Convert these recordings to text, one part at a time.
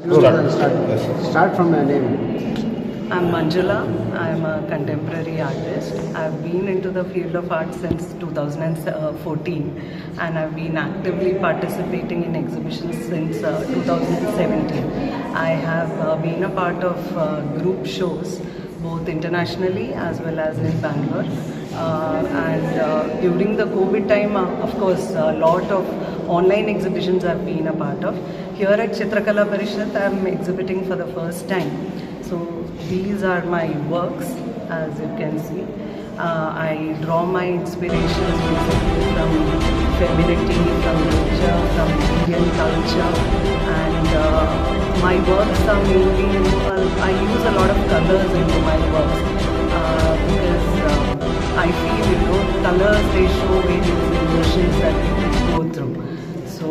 Start from your name. I'm Manjula. I'm a contemporary artist. I've been into the field of art since 2014 and I've been actively participating in exhibitions since 2017. I have been a part of group shows both internationally as well as in Bangalore. And during the COVID time, of course, a lot of online exhibitions I've been a part of. Here at Chitrakala Parishat, I'm exhibiting for the first time. So these are my works, as you can see. I draw my inspirations basically from femininity, from nature, from Indian culture, and my works are mainly, I use a lot of colors into my works because I feel, colors, they show various emotions that people go through. So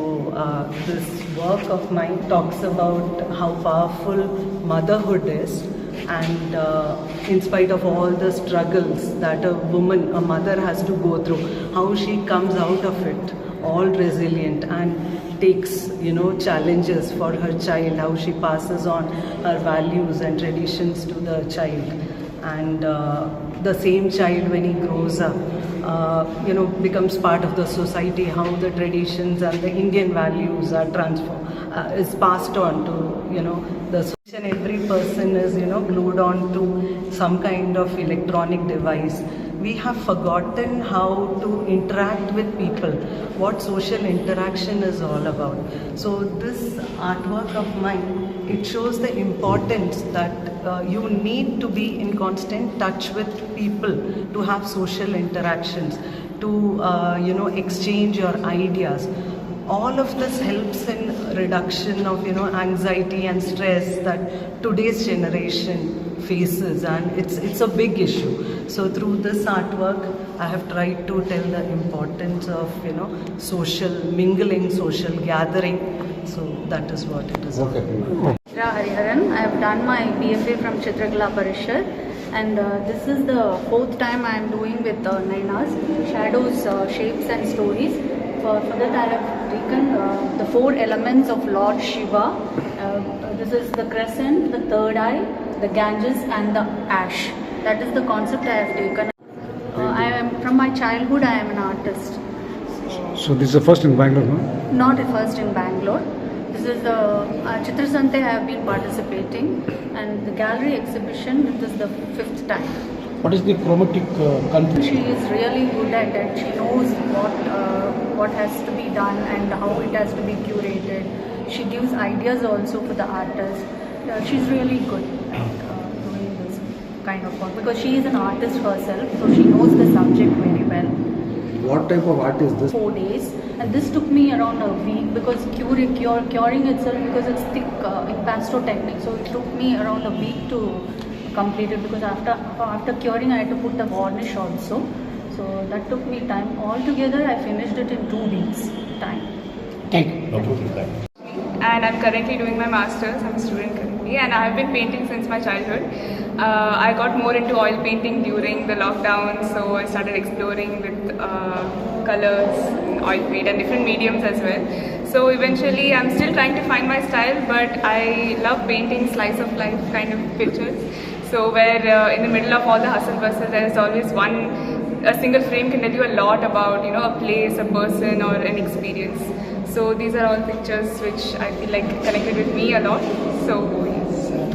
this work of mine talks about how powerful motherhood is, and in spite of all the struggles that a woman, a mother has to go through, how she comes out of it all resilient and takes challenges for her child, how she passes on her values and traditions to the child, and the same child, when he grows up, becomes part of the society, how the traditions and the Indian values are is passed on to the society. And every person is glued on to some kind of electronic device. We have forgotten how to interact with people, what social interaction is all about. So this artwork of mine, it shows the importance that you need to be in constant touch with people to have social interactions, to exchange your ideas. All of this helps in reduction of anxiety and stress that today's generation faces, and it's a big issue. So through this artwork, I have tried to tell the importance of social mingling, social gathering. So that is what it is. Okay. Hariharan. I have done my BFA from Chitrakala Parishat, and this is the fourth time I am doing with Nainas, shadows, shapes and stories. For that I have taken the 4 elements of Lord Shiva. This is the crescent, the third eye, the Ganges and the ash. That is the concept I have taken. I am, from my childhood, I am an artist. So this is the first in Bangalore, no? Not a first in Bangalore. This is the Chitra Sante I have been participating, and the gallery exhibition, this is the 5th time. What is the chromatic content? She is really good at it. She knows what has to be done and how it has to be curated. She gives ideas also for the artist. She's really good at doing this kind of work because she is an artist herself, so she knows the subject very well. What type of art is this? 4 days, and this took me around a week because curing itself, because it's thick impasto technique, so it took me around a week to complete it, because after curing I had to put the varnish also, so that took me time. Altogether I finished it in 2 weeks time. Thank you. And I'm currently doing my masters. I'm a student currently, and I have been painting since my childhood. I got more into oil painting during the lockdown, so I started exploring with colors, oil paint and different mediums as well. So eventually I'm still trying to find my style, but I love painting slice of life kind of pictures. So where in the middle of all the hustle bustle, there is always a single frame can tell you a lot about a place, a person or an experience. So these are all pictures which I feel like connected with me a lot. So yes.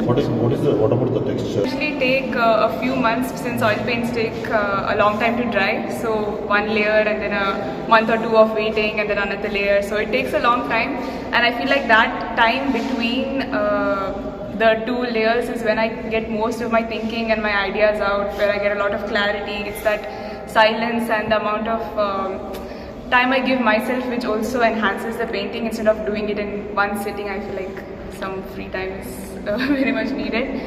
What about the texture? Usually take a few months, since oil paints take a long time to dry. So 1 layer and then a month or 2 of waiting and then another layer. So it takes a long time, and I feel like that time between the 2 layers is when I get most of my thinking and my ideas out, where I get a lot of clarity. It's that silence and the amount of time I give myself, which also enhances the painting. Instead of doing it in one sitting, I feel like some free time is very much needed.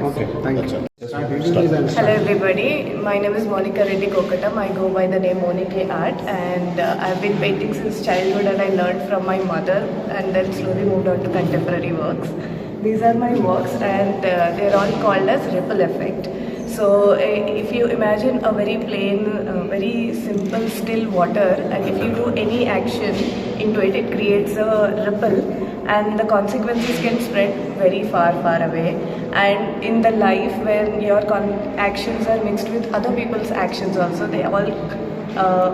Okay, thank you. Hello everybody, my name is Monica Reddy Kokatam. I go by the name Monique Art, and I've been painting since childhood, and I learned from my mother and then slowly moved on to contemporary works. These are my works, and they're all called as ripple effect. So if you imagine a very plain, very simple still water, and if you do any action into it, it creates a ripple, and the consequences can spread very far, far away. And in the life when your actions are mixed with other people's actions also, they all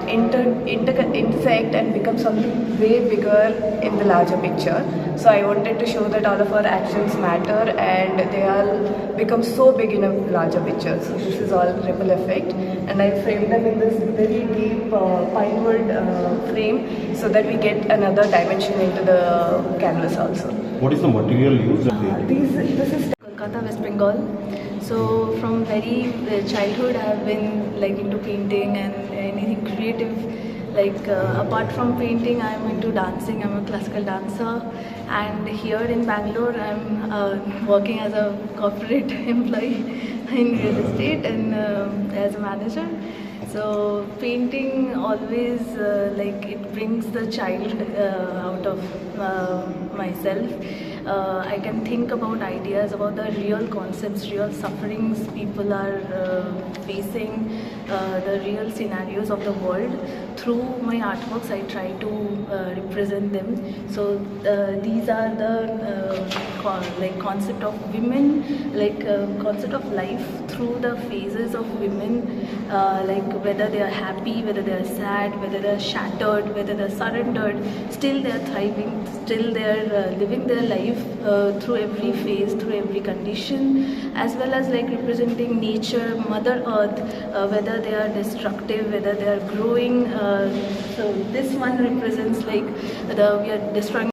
intersect and become something way bigger in the larger picture. So I wanted to show that all of our actions matter and they all become so big in a larger picture. So this is all ripple effect, and I framed them in this very deep pinewood frame so that we get another dimension into the canvas also. What is the material used? This is Kolkata, West Bengal. So from very childhood I have been like into painting and anything creative. Like apart from painting, I am into dancing. I'm a classical dancer, and here in Bangalore I'm working as a corporate employee in real estate and as a manager. So painting always like it brings the child out of myself. I can think about ideas, about the real concepts, real sufferings people are facing, the real scenarios of the world. Through my artworks, I try to represent them. So these are the like concept of women, like concept of life through the phases of women, like whether they are happy, whether they are sad, whether they are shattered, whether they are surrendered, still they are thriving, still they are living their life through every phase, through every condition, as well as like representing nature, Mother Earth, whether they are destructive, whether they are growing. So this one represents like we are destroying